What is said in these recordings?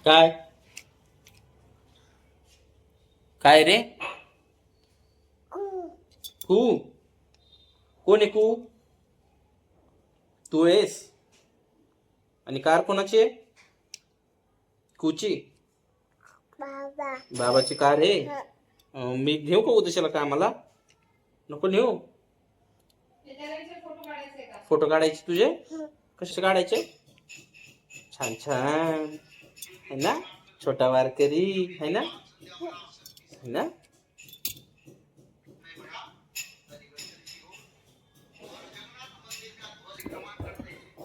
काय काय रे? कू कोण आहे? कू तू आहेस? आणि कार कोणाची आहे? कूची? बाबाची कार आहे. मी घेऊ का उद्याच्याला कामाला? नको नेऊ. फोटो काढायचे तुझे? कसे काढायचे? छान छान है ना? छोटा वारकरी है ना? है ना?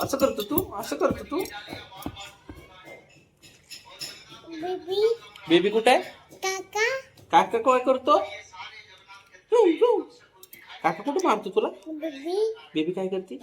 असं करतो तू? असं करतो तू? बेबी कुठे आहे? काका काय करतो? काका कुठे मारतो तुला? बेबी काय करते?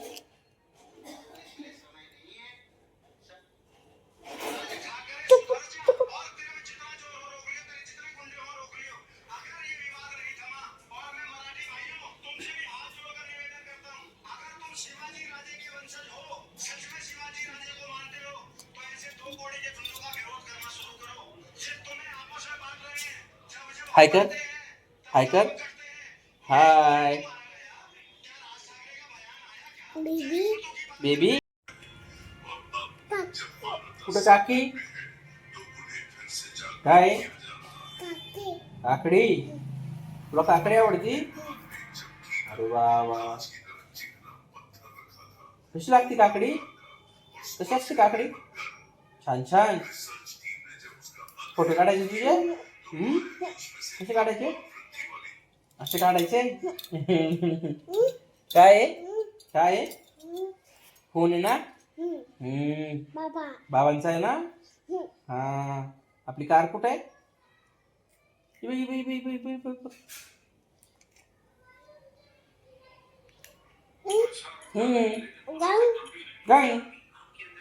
हाय कर, हाय कर, हाय बेबी. कुठं काकी? काय काकडी? तुला काकडी आवडती? अरे वा वा. कशी लागते काकडी? कशी असते काकडी? छान छान. फोटो काढायचे तुझे? कसे काढायचे? असे काढायचे? काय आहे? काय आहे? फोन आहे ना? बाबांचा आहे ना? हा. आपली कार कुठे आहे? गाय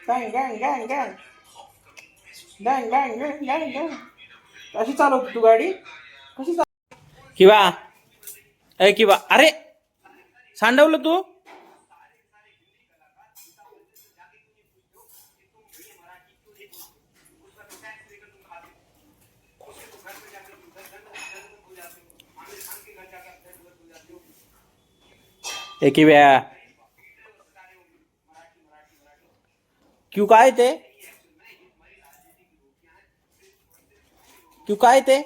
गाय गाय गाय गाय गाय गाय गाय गाय गाय. कशी चालवते तू गाडी? कशी किंवा अरे किंवा अरे सांडवलं तू? एक वेळा क्यू काय ते? क्यू काय ते?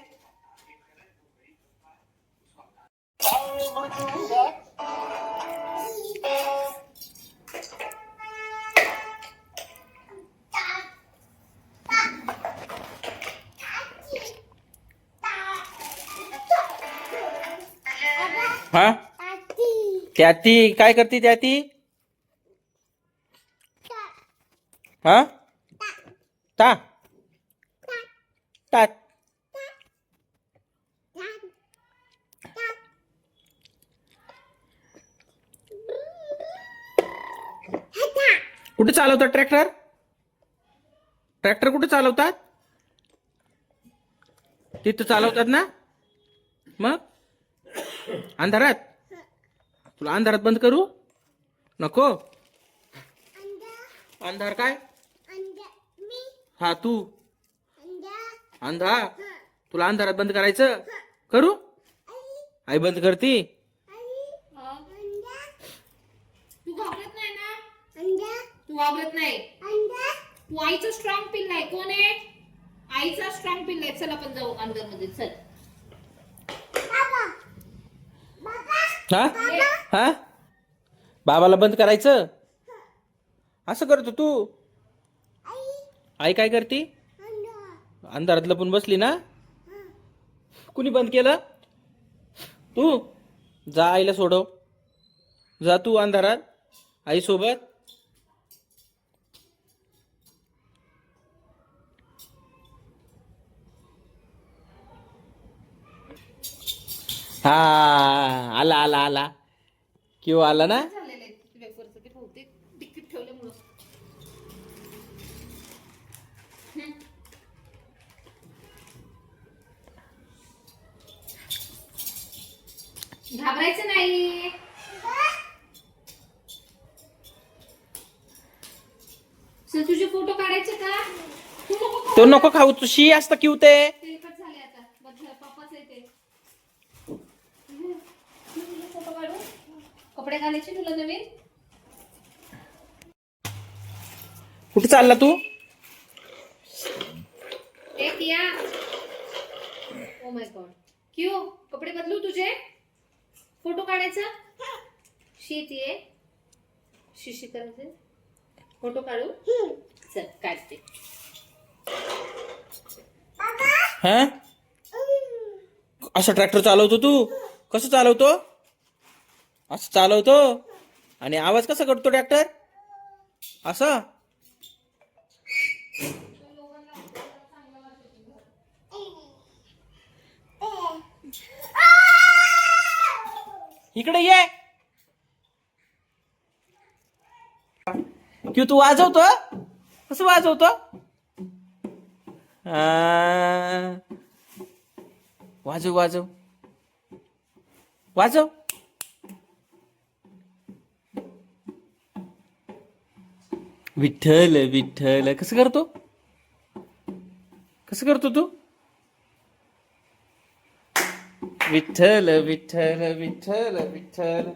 हा त्याती काय करते त्याती? हा ता तात कुठे चालवतात ट्रॅक्टर? ट्रॅक्टर कुठे चालवतात? तिथं चालवतात ना? मग अंधारात? तुला अंधारात बंद करू नको? अंधार काय? हा तू अंधा. तुला अंधारात बंद करायचं? करू? आई बंद करती? तू घाबरत नाही ना? तू घाबरत नाही? तू आईचा स्ट्रॉंग पिल्ला आहे. कोण आहे? आईचा स्ट्रॉंग पिल्ला आहे. चल आपण जाऊ अंदर मध्ये. चल हा हा. बाबाला बंद करायचं? असं करतो तू? आई काय करते? अंधारात लपून बसली ना? कुणी बंद केलं? तू जा आईला सोडव. जा तू अंधारात आई सोबत. हा आला आला आला. क्यू आला ना? झालेलं आहे वेफरचं ते बहुतेक तिकीट ठेवल्यामुळं. घाबरायचं नाही. चल तुझे फोटो काढायचे का? तू नको तो नको खाऊ, तू शी असतं किव ते. तेलकट झाले आता. बस झालं, पप्पाच आहे ते. फोटो काढू. कपडे घालायचे तुला नवीन. कुठे चालला तू? एक या. Oh my God. क्यों? कपडे बदलू तुझे? फोटो काढायचा? शीत ये. शिशी करायचे. फोटो काढू? चल काढते. हा, असं ट्रॅक्टर चालवतो तू? कसं चालवतो? असं चालवतो आणि आवाज कसा करतो ट्रॅक्टर? असं. इकडे ये. क्यों तू वाजवतो? कसं वाजवतो? वाजव वाजव वाजव. विठ्ठल विठ्ठल. कसं करतो? कसं करतो तू? विठ्ठल विठ्ठल विठ्ठल विठ्ठल.